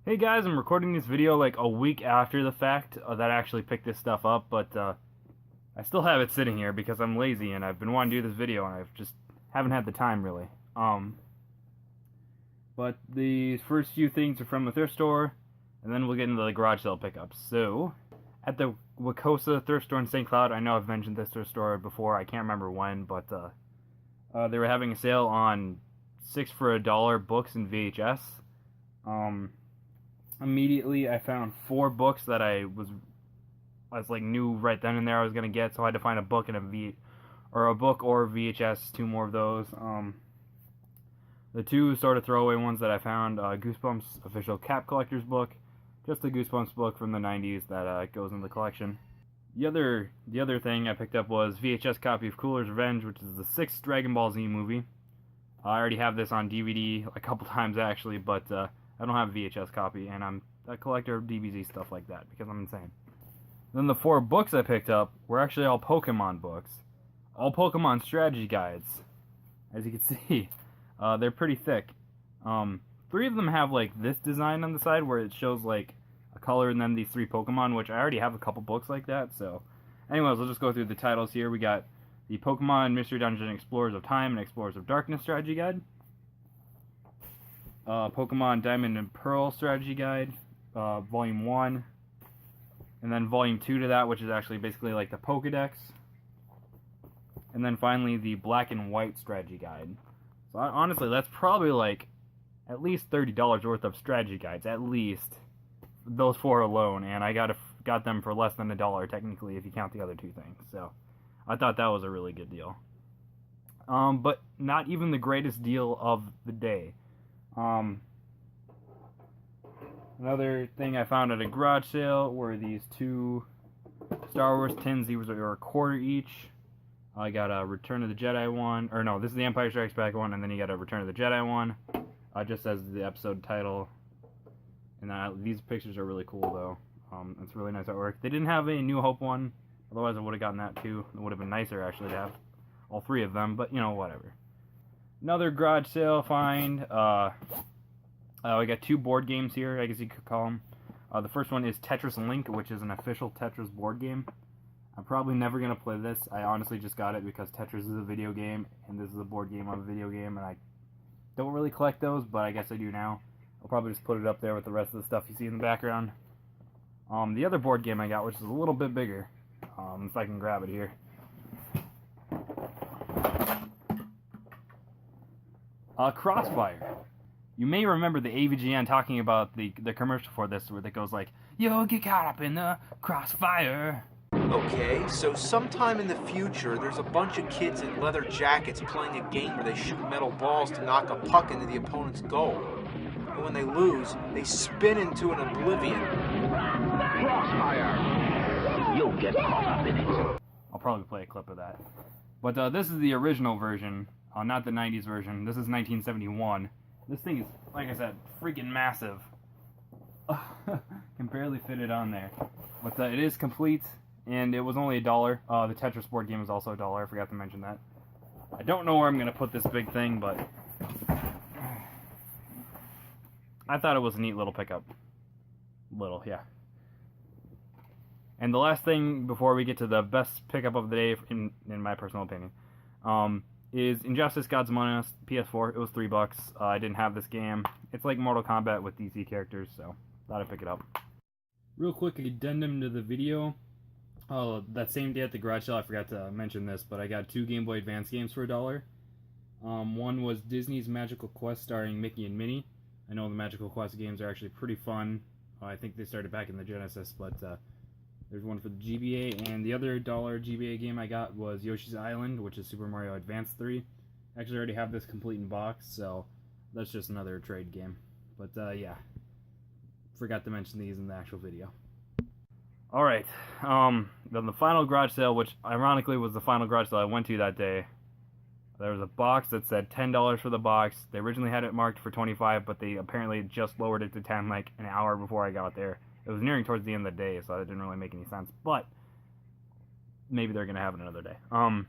Hey guys, I'm recording this video like a week after the fact that I actually picked this stuff up, but I still have it sitting here because I'm lazy and I've been wanting to do this video and I've just haven't had the time really. But the first few things are from the thrift store, and then we'll get into the garage sale pickups. So, at the Wacosa thrift store in St. Cloud, I know I've mentioned this thrift store before, I can't remember when, but they were having a sale on 6 for $1 books and VHS. Immediately I found 4 books that I was like knew right then and there I was gonna get, so I had to find a book and a book or VHS, 2 more of those. The 2 sort of throwaway ones that I found, Goosebumps official Cap Collector's book, just a Goosebumps book from the 90s that goes in the collection. The other thing I picked up was VHS copy of Cooler's Revenge, which is the 6th Dragon Ball Z movie. I already have this on DVD a couple times actually, but I don't have a VHS copy, and I'm a collector of DBZ stuff like that because I'm insane. Then the 4 books I picked up were actually all Pokemon books. All Pokemon strategy guides. As you can see, they're pretty thick. 3 of them have like this design on the side where it shows like a color and then these 3 Pokemon, which I already have a couple books like that. So anyways, I'll just go through the titles here. We got the Pokemon Mystery Dungeon Explorers of Time and Explorers of Darkness strategy guide. Pokemon Diamond and Pearl Strategy Guide, Volume 1, and then Volume 2 to that, which is actually basically like the Pokedex, and then finally the Black and White Strategy Guide. So honestly, that's probably like at least $30 worth of strategy guides, at least, those 4 alone, and I got them for less than $1 technically if you count the other 2 things, so I thought that was a really good deal. But not even the greatest deal of the day. Another thing I found at a garage sale were these 2 Star Wars tins. These were a quarter each. I got a Return of the Jedi one, or no, this is the Empire Strikes Back one, and then you got a Return of the Jedi one, just as the episode title. And these pictures are really cool though. It's really nice artwork. They didn't have a New Hope one, otherwise I would have gotten that too. It would have been nicer actually to have all 3 of them, but you know, whatever. Another garage sale find. We got 2 board games here, I guess you could call them. The first one is Tetris Link, which is an official Tetris board game. I'm probably never going to play this. I honestly just got it because Tetris is a video game, and this is a board game of a video game, and I don't really collect those, but I guess I do now. I'll probably just put it up there with the rest of the stuff you see in the background. The other board game I got, which is a little bit bigger, if I can grab it here. Crossfire. You may remember the AVGN talking about the commercial for this, where it goes like, "You'll get caught up in the crossfire." Okay, so sometime in the future, there's a bunch of kids in leather jackets playing a game where they shoot metal balls to knock a puck into the opponent's goal. And when they lose, they spin into an oblivion. Crossfire! You'll get caught up in it. I'll probably play a clip of that. But this is the original version, not the 90s version. This is 1971. This thing is, like I said, freaking massive. Can barely fit it on there. But it is complete, and it was only $1. The Tetris board game was also $1. I forgot to mention that. I don't know where I'm going to put this big thing, but I thought it was a neat little pickup. Little, yeah. And the last thing before we get to the best pickup of the day, in my personal opinion, is Injustice Gods Among Us, PS4. It was $3. I didn't have this game. It's like Mortal Kombat with DC characters, so thought I'd pick it up. Real quick addendum to the video. That same day at the garage sale, I forgot to mention this, but I got 2 Game Boy Advance games for $1. One was Disney's Magical Quest starring Mickey and Minnie. I know the Magical Quest games are actually pretty fun. I think they started back in the Genesis, but there's one for the GBA, and the other $1 GBA game I got was Yoshi's Island, which is Super Mario Advance 3. I actually already have this complete in box, so that's just another trade game. But yeah, forgot to mention these in the actual video. Alright, then the final garage sale, which ironically was the final garage sale I went to that day. There was a box that said $10 for the box. They originally had it marked for $25, but they apparently just lowered it to $10 like an hour before I got there. It was nearing towards the end of the day, so that didn't really make any sense. But maybe they're gonna have it another day. I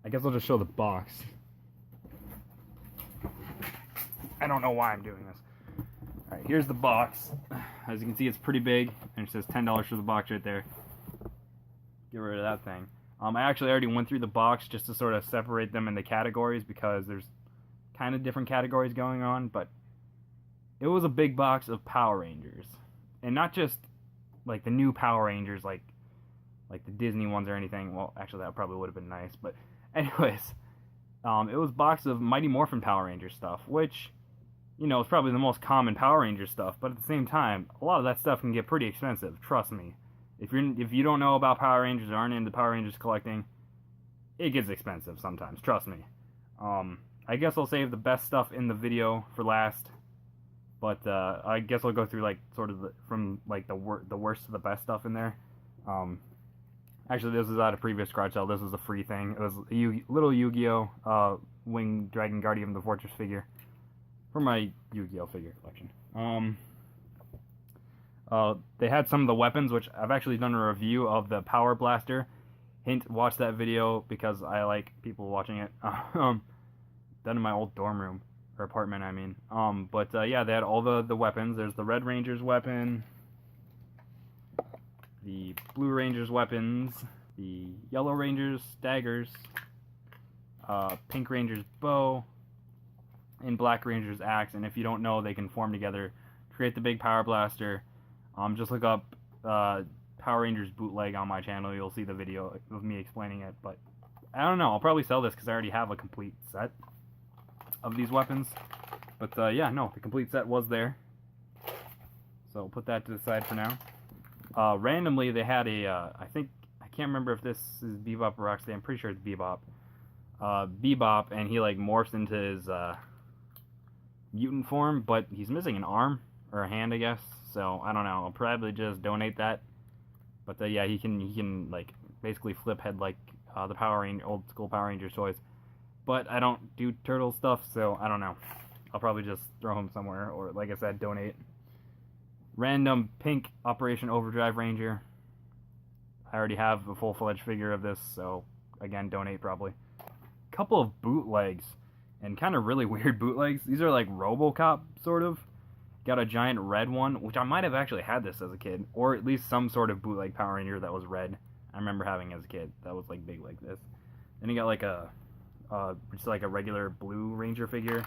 guess I'll just show the box. I don't know why I'm doing this. Alright, here's the box. As you can see, it's pretty big, and it says $10 for the box right there. Get rid of that thing. I actually already went through the box just to sort of separate them into categories because there's kind of different categories going on, but it was a big box of Power Rangers. And not just like the new Power Rangers, like the Disney ones or anything. Well, actually that probably would have been nice, but anyways, it was a box of Mighty Morphin Power Ranger stuff, which, you know, is probably the most common Power Ranger stuff, but at the same time, a lot of that stuff can get pretty expensive, trust me. If you don't know about Power Rangers or aren't into Power Rangers collecting, it gets expensive sometimes, trust me. I guess I'll save the best stuff in the video for last, but I guess I'll go through like sort of from like the worst to the best stuff in there. Actually, this is at a previous garage sale. This was a free thing. It was a little Yu-Gi-Oh! Winged Dragon Guardian of the Fortress figure for my Yu-Gi-Oh! Figure collection. They had some of the weapons, which I've actually done a review of the Power Blaster. Hint, watch that video because I like people watching it. Done in my old dorm room, or apartment, I mean. Yeah, they had all the weapons. There's the Red Ranger's weapon, the Blue Ranger's weapons, the Yellow Ranger's daggers, Pink Ranger's bow, and Black Ranger's axe. And if you don't know, they can form together to create the big Power Blaster. Just look up Power Rangers bootleg on my channel. You'll see the video of me explaining it. But I don't know. I'll probably sell this because I already have a complete set of these weapons. But yeah, no, the complete set was there. So I'll put that to the side for now. Randomly, they had a, I can't remember if this is Bebop or Rocksteady. I'm pretty sure it's Bebop. Bebop, and he like morphs into his mutant form, but he's missing an arm or a hand, I guess. So I don't know. I'll probably just donate that. But yeah, he can like basically flip head like the old school Power Rangers toys. But I don't do turtle stuff, so I don't know. I'll probably just throw him somewhere, or like I said, donate. Random pink Operation Overdrive Ranger. I already have a full-fledged figure of this, so again, donate probably. Couple of bootlegs, and kind of really weird bootlegs. These are like RoboCop, sort of. Got a giant red one, which I might have actually had this as a kid, or at least some sort of bootleg Power Ranger that was red. I remember having as a kid. That was like big like this. Then you got like just like a regular blue Ranger figure,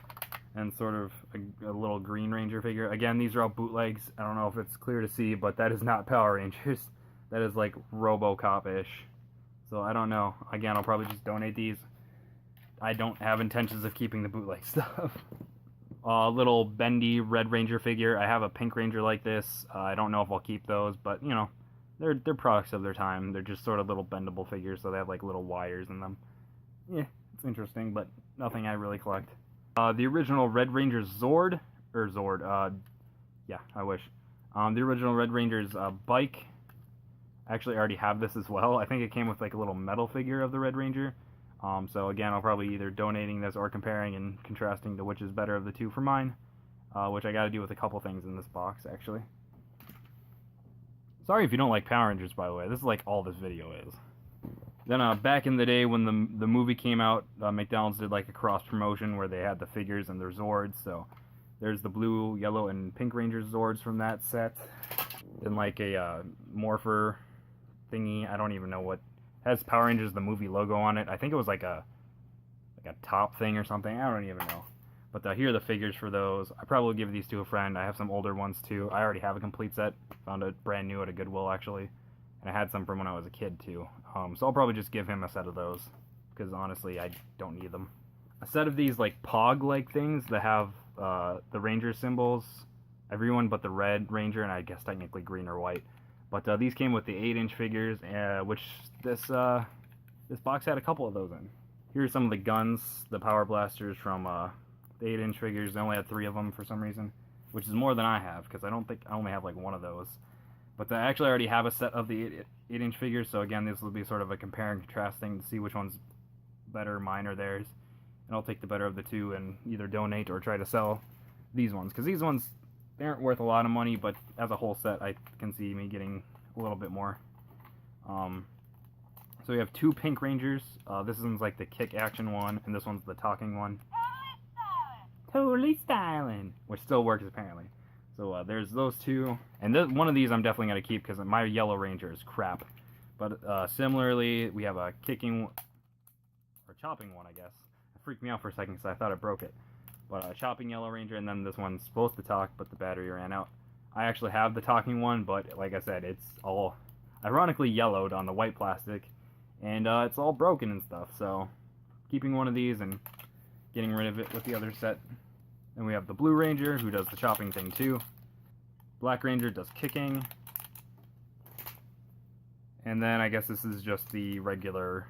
and sort of a little green Ranger figure. Again, these are all bootlegs. I don't know if it's clear to see, but that is not Power Rangers. That is like RoboCop-ish. So I don't know. Again, I'll probably just donate these. I don't have intentions of keeping the bootleg stuff. A little bendy Red Ranger figure. I have a Pink Ranger like this. I don't know if I'll keep those, but you know, they're products of their time. They're just sort of little bendable figures, so they have like little wires in them. Yeah, it's interesting, but nothing I really collect. The original Red Ranger Zord, yeah, I wish. The original Red Ranger's bike. Actually, I already have this as well. I think it came with like a little metal figure of the Red Ranger. So again, I'll probably either donating this or comparing and contrasting to which is better of the two for mine, which I got to do with a couple things in this box, actually. Sorry if you don't like Power Rangers, by the way. This is like all this video is. Then back in the day when the movie came out, McDonald's did like a cross promotion where they had the figures and their Zords. So there's the blue, yellow, and pink Ranger Zords from that set. Then like a Morpher thingy. I don't even know what. Has Power Rangers the movie logo on it. I think it was like a top thing or something. I don't even know. But here are the figures for those. I probably will give these to a friend. I have some older ones too. I already have a complete set. Found it brand new at a Goodwill actually. And I had some from when I was a kid too. So I'll probably just give him a set of those. Because honestly, I don't need them. A set of these like Pog-like things that have the Ranger symbols. Everyone but the Red Ranger, and I guess technically green or white. But these came with the 8-inch figures, which this box had a couple of those in. Here's some of the guns, the Power Blasters from the 8-inch figures. I only had 3 of them for some reason, which is more than I have, because I don't think I only have like one of those. But I actually already have a set of the 8-inch figures, so again, this will be sort of a compare and contrast thing to see which one's better, mine or theirs. And I'll take the better of the two and either donate or try to sell these ones, because these ones, they aren't worth a lot of money, but as a whole set, I can see me getting a little bit more. So we have 2 Pink Rangers. This one's like the kick action one, and this one's the talking one. Totally styling! Which still works apparently. So there's those two. And one of these I'm definitely going to keep because my Yellow Ranger is crap. But similarly, we have a kicking, or chopping one, I guess. It freaked me out for a second because I thought it broke it. But a chopping Yellow Ranger, and then this one's supposed to talk, but the battery ran out. I actually have the talking one, but like I said, it's all ironically yellowed on the white plastic. And it's all broken and stuff, so keeping one of these and getting rid of it with the other set. Then we have the Blue Ranger, who does the chopping thing too. Black Ranger does kicking. And then I guess this is just the regular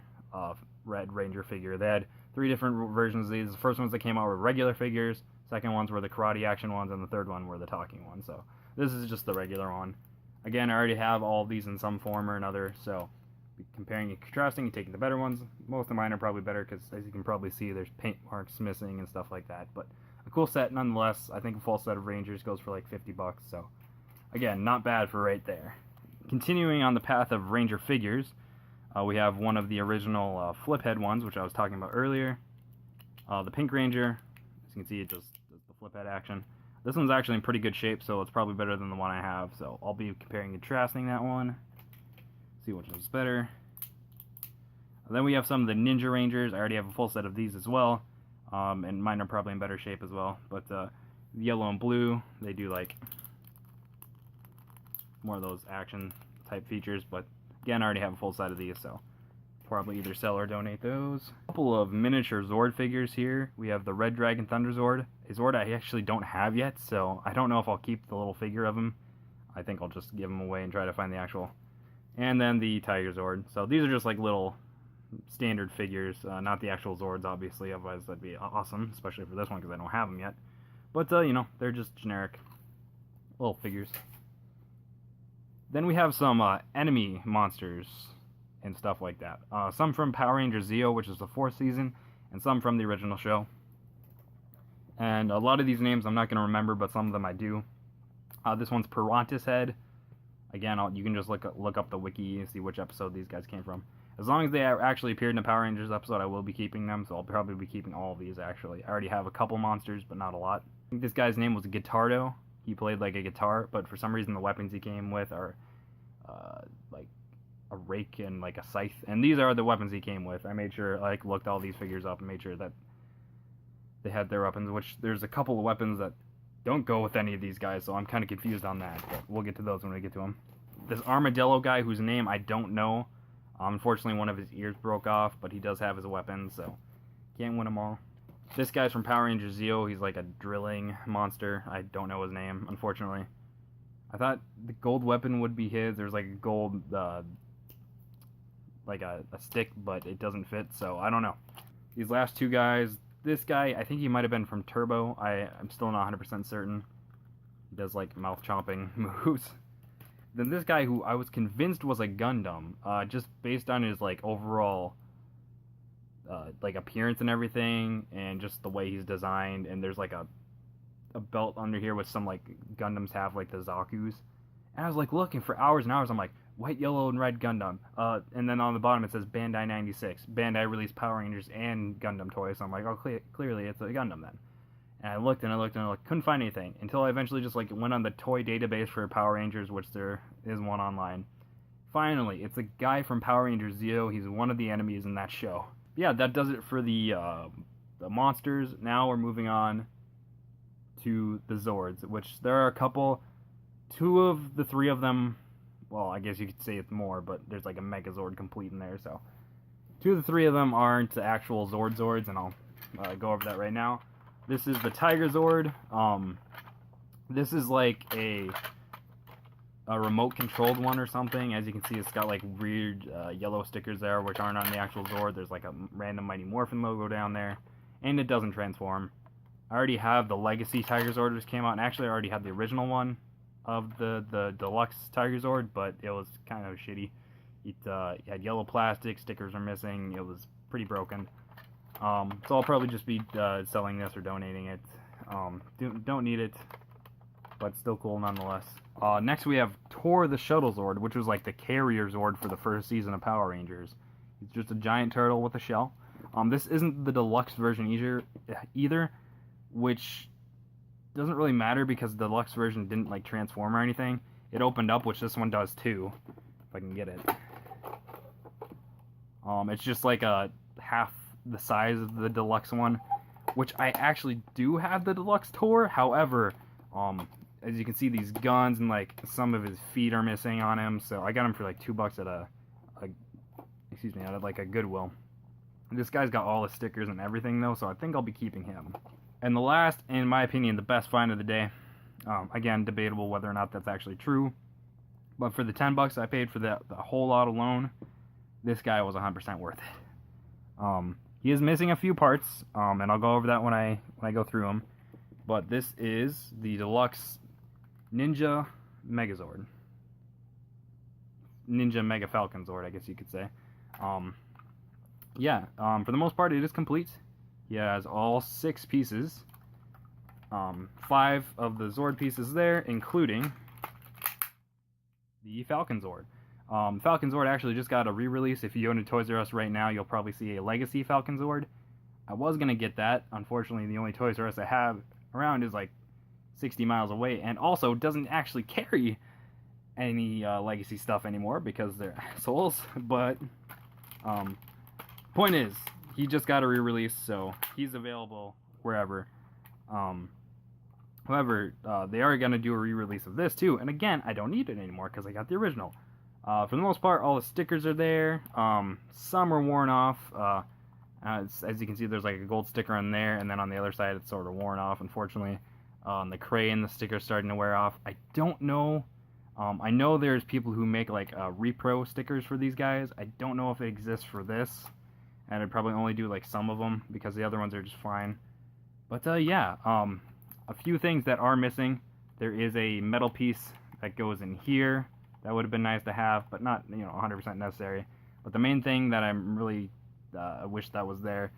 Red Ranger figure. They had 3 different versions of these. The first ones that came out were regular figures, second ones were the karate action ones, and the third one were the talking ones. So this is just the regular one. Again, I already have all of these in some form or another, so comparing and contrasting and taking the better ones. Most of mine are probably better because, as you can probably see, there's paint marks missing and stuff like that. But a cool set nonetheless. I think a full set of Rangers goes for like $50, so again, not bad for right there. Continuing on the path of Ranger figures, we have one of the original flip head ones, which I was talking about earlier. The Pink Ranger, as you can see, it just does the flip head action. This one's actually in pretty good shape, so it's probably better than the one I have. So I'll be comparing and contrasting that one. See which one's better. Then we have some of the Ninja Rangers. I already have a full set of these as well, and mine are probably in better shape as well. But yellow and blue, they do like more of those action type features. But again, I already have a full set of these, so probably either sell or donate those. A couple of miniature Zord figures here. We have the Red Dragon Thunder Zord, a Zord I actually don't have yet, so I don't know if I'll keep the little figure of him. I think I'll just give him away and try to find the actual. And then the Tiger Zord. So these are just like little standard figures, not the actual Zords, obviously. Otherwise, that'd be awesome, especially for this one because I don't have them yet. But you know, they're just generic little figures. Then we have some enemy monsters and stuff like that. Some from Power Rangers Zeo, which is the 4th season, and some from the original show. And a lot of these names I'm not going to remember, but some of them I do. This one's Pirantis Head. Again, you can just look up the wiki and see which episode these guys came from. As long as they actually appeared in a Power Rangers episode, I will be keeping them, so I'll probably be keeping all of these, actually. I already have a couple monsters, but not a lot. I think this guy's name was Guitardo. He played like a guitar, but for some reason the weapons he came with are like a rake and like a scythe. And these are the weapons he came with. I made sure, like, looked all these figures up and made sure that they had their weapons, which there's a couple of weapons that don't go with any of these guys, so I'm kind of confused on that, but we'll get to those when we get to them. This Armadillo guy, whose name I don't know. Unfortunately, one of his ears broke off, but he does have his weapons, so can't win them all. This guy's from Power Rangers Zeo. He's like a drilling monster. I don't know his name, unfortunately. I thought the gold weapon would be his. There's like a gold, like a stick, but it doesn't fit, so I don't know. These last two guys, this guy, I think he might have been from Turbo. I'm still not 100% certain. He does like mouth chomping moves. Then this guy, who I was convinced was a Gundam, just based on his like overall like appearance and everything, and just the way he's designed. And there's like a belt under here with some like Gundams have, like the Zaku's. And I was like looking for hours and hours. I'm like, white, yellow, and red Gundam. And then on the bottom it says Bandai 96. Bandai released Power Rangers and Gundam toys. So I'm like, oh, clearly it's a Gundam then. And I looked and I looked and I couldn't find anything until I eventually just like went on the toy database for Power Rangers, which there is one online. Finally, it's a guy from Power Rangers Zeo. He's one of the enemies in that show. Yeah, that does it for the monsters. Now we're moving on to the Zords, which there are a couple. 2 of the 3 of them, well, I guess you could say it's more, but there's like a Megazord complete in there, so 2 of the 3 of them aren't actual Zords, and I'll go over that right now. This is the Tiger Zord. This is like a remote controlled one or something. As you can see, it's got like weird yellow stickers there, which aren't on the actual Zord. There's like a random Mighty Morphin logo down there, and it doesn't transform. I already have the Legacy Tiger Zord, which came out, and actually I already had the original one of the deluxe Tiger Zord, but it was kind of shitty. It had yellow plastic, stickers are missing, it was pretty broken. So I'll probably just be selling this or donating it. Don't need it, but still cool nonetheless. Next we have Tor the Shuttle Zord, which was like the carrier Zord for the first season of Power Rangers. It's just a giant turtle with a shell. This isn't the deluxe version either, which doesn't really matter because the deluxe version didn't like transform or anything. It opened up, which this one does too, if I can get it. It's just like a half the size of the deluxe one, which I actually do have the deluxe tour. However, as you can see, these guns and like some of his feet are missing on him, so I got him for like $2 at like a Goodwill. This guy's got all the stickers and everything though, so I think I'll be keeping him. And the last, in my opinion, the best find of the day. Again, debatable whether or not that's actually true, but for the $10 I paid for the whole lot alone, this guy was 100% worth it. He is missing a few parts, and I'll go over that when I go through them. But this is the deluxe Ninja Megazord. Ninja Mega Falcon Zord, I guess you could say. For the most part, it is complete. He has all 6 pieces. 5 of the Zord pieces there, including the Falcon Zord. Falcon Zord actually just got a re-release. If you go to Toys R Us right now, you'll probably see a Legacy Falcon Zord. I was going to get that. Unfortunately, the only Toys R Us I have around is like 60 miles away, and also doesn't actually carry any Legacy stuff anymore because they're assholes. But point is, he just got a re-release, so he's available wherever. However, they are going to do a re-release of this too, and again, I don't need it anymore because I got the original. For the most part, all the stickers are there. Some are worn off. As you can see, there's like a gold sticker on there, and then on the other side, it's sort of worn off, unfortunately. On the crane, the sticker's starting to wear off. I don't know. I know there's people who make like repro stickers for these guys. I don't know if it exists for this, and I'd probably only do like some of them because the other ones are just fine. But a few things that are missing. There is a metal piece that goes in here. That would have been nice to have, but not 100% necessary. But the main thing that I'm really wish that was there,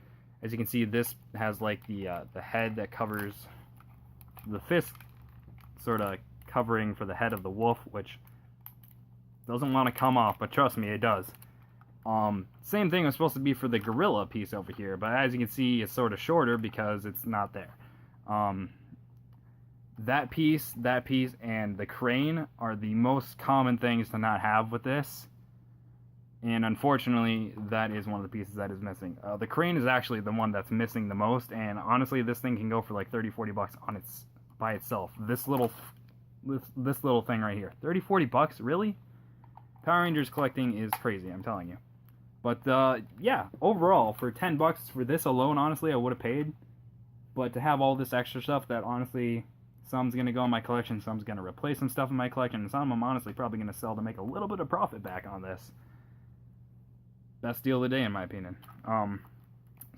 as you can see, this has like the head that covers the fist, sort of covering for the head of the wolf, which doesn't want to come off, but trust me, it does. Same thing was supposed to be for the gorilla piece over here, but as you can see, it's sort of shorter because it's not there. That piece, and the crane are the most common things to not have with this. And unfortunately, that is one of the pieces that is missing. The crane is actually the one that's missing the most, and honestly, this thing can go for like $30-40 by itself. This little thing right here. $30-40? Really? Power Rangers collecting is crazy, I'm telling you. But overall, for $10 for this alone, honestly, I would have paid. But to have all this extra stuff that honestly, some's going to go in my collection, some's going to replace some stuff in my collection, and some I'm honestly probably going to sell to make a little bit of profit back on this. Best deal of the day, in my opinion.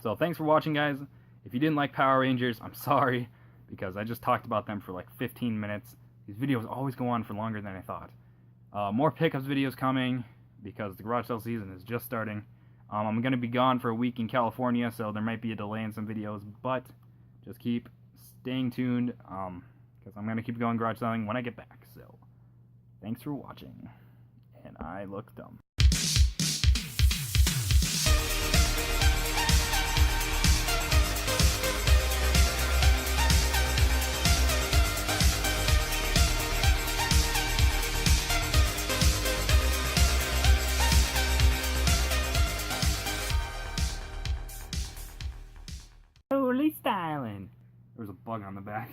So thanks for watching, guys. If you didn't like Power Rangers, I'm sorry, because I just talked about them for like 15 minutes. These videos always go on for longer than I thought. More pickups videos coming, because the garage sale season is just starting. I'm going to be gone for a week in California, so there might be a delay in some videos, but just keep staying tuned, because I'm going to keep going garage selling when I get back. So, thanks for watching, and I look dumb. Holy styling! There was a bug on the back.